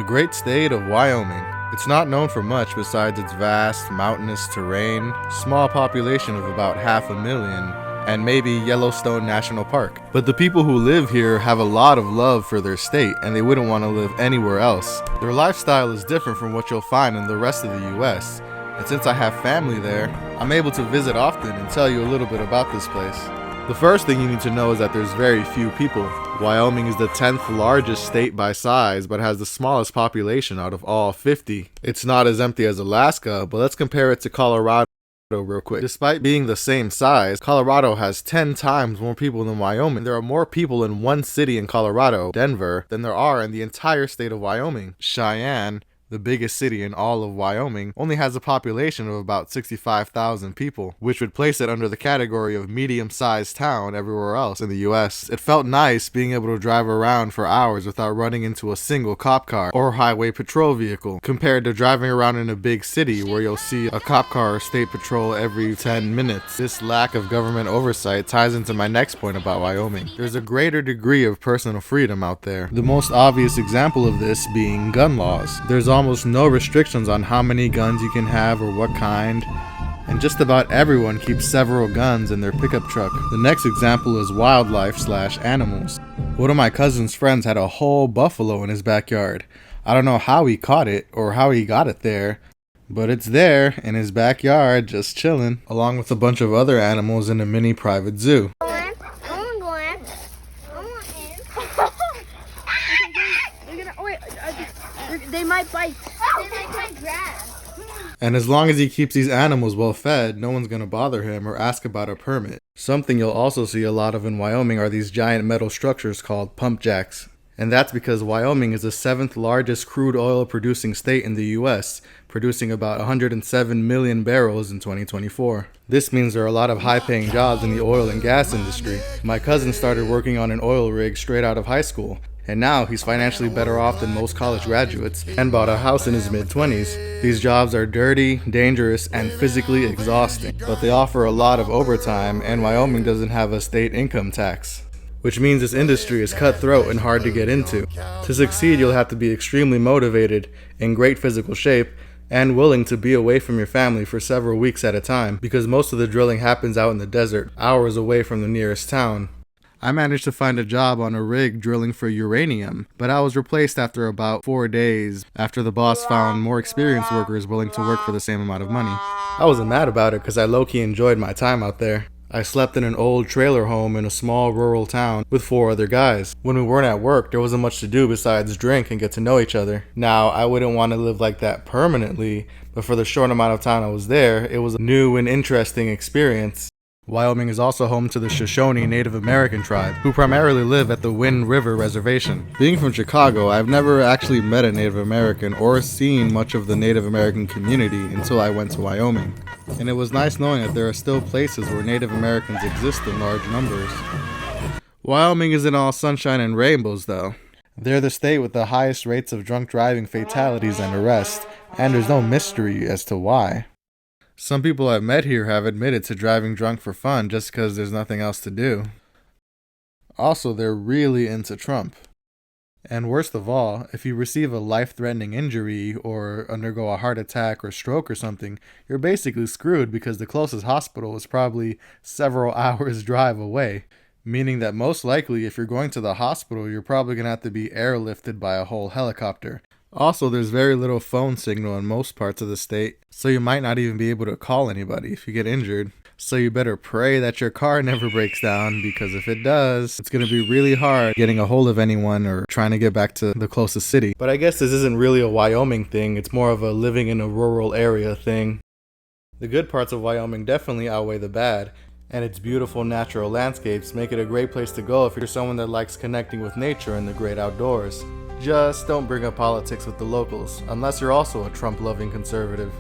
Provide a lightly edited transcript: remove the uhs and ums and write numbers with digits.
The great state of Wyoming. It's not known for much besides its vast, mountainous terrain, small population of about 500,000, and maybe Yellowstone National Park. But the people who live here have a lot of love for their state, and they wouldn't want to live anywhere else. Their lifestyle is different from what you'll find in the rest of the US, and since I have family there, I'm able to visit often and tell you a little bit about this place. The first thing you need to know is that there's very few people. Wyoming is the 10th largest state by size, but has the smallest population out of all 50. It's not as empty as Alaska, but let's compare it to Colorado real quick. Despite being the same size, Colorado has 10 times more people than Wyoming. There are more people in one city in Colorado, Denver, than there are in the entire state of Wyoming. Cheyenne, the biggest city in all of Wyoming, only has a population of about 65,000 people, which would place it under the category of medium-sized town everywhere else in the US. It felt nice being able to drive around for hours without running into a single cop car or highway patrol vehicle, compared to driving around in a big city where you'll see a cop car or state patrol every 10 minutes. This lack of government oversight ties into my next point about Wyoming. There's a greater degree of personal freedom out there. The most obvious example of this being gun laws. There's almost no restrictions on how many guns you can have or what kind, and just about everyone keeps several guns in their pickup truck. The next example is wildlife/animals. One of my cousin's friends had a whole buffalo in his backyard. I don't know how he caught it or how he got it there, but it's there in his backyard just chilling, along with a bunch of other animals in a mini private zoo. They might bite. They might bite grass. And as long as he keeps these animals well fed, no one's going to bother him or ask about a permit. Something you'll also see a lot of in Wyoming are these giant metal structures called pump jacks. And that's because Wyoming is the 7th largest crude oil producing state in the US, producing about 107 million barrels in 2024. This means there are a lot of high-paying jobs in the oil and gas industry. My cousin started working on an oil rig straight out of high school, and now he's financially better off than most college graduates and bought a house in his mid-20s. These jobs are dirty, dangerous, and physically exhausting, but they offer a lot of overtime, and Wyoming doesn't have a state income tax, which means this industry is cutthroat and hard to get into. To succeed, you'll have to be extremely motivated, in great physical shape, and willing to be away from your family for several weeks at a time, because most of the drilling happens out in the desert, hours away from the nearest town. I managed to find a job on a rig drilling for uranium, but I was replaced after about 4 days after the boss found more experienced workers willing to work for the same amount of money. I wasn't mad about it because I low-key enjoyed my time out there. I slept in an old trailer home in a small rural town with 4 other guys. When we weren't at work, there wasn't much to do besides drink and get to know each other. Now, I wouldn't want to live like that permanently, but for the short amount of time I was there, it was a new and interesting experience. Wyoming is also home to the Shoshone Native American tribe, who primarily live at the Wind River Reservation. Being from Chicago, I've never actually met a Native American or seen much of the Native American community until I went to Wyoming. And it was nice knowing that there are still places where Native Americans exist in large numbers. Wyoming isn't all sunshine and rainbows, though. They're the state with the highest rates of drunk driving fatalities and arrests, and there's no mystery as to why. Some people I've met here have admitted to driving drunk for fun just because there's nothing else to do. Also, they're really into Trump. And worst of all, if you receive a life-threatening injury or undergo a heart attack or stroke or something, you're basically screwed because the closest hospital is probably several hours drive away. Meaning that most likely if you're going to the hospital, you're probably going to have to be airlifted by a whole helicopter. Also, there's very little phone signal in most parts of the state, so you might not even be able to call anybody if you get injured. So you better pray that your car never breaks down, because if it does, it's going to be really hard getting a hold of anyone or trying to get back to the closest city. But I guess this isn't really a Wyoming thing, it's more of a living in a rural area thing. The good parts of Wyoming definitely outweigh the bad, and its beautiful natural landscapes make it a great place to go if you're someone that likes connecting with nature and the great outdoors. Just don't bring up politics with the locals, unless you're also a Trump-loving conservative.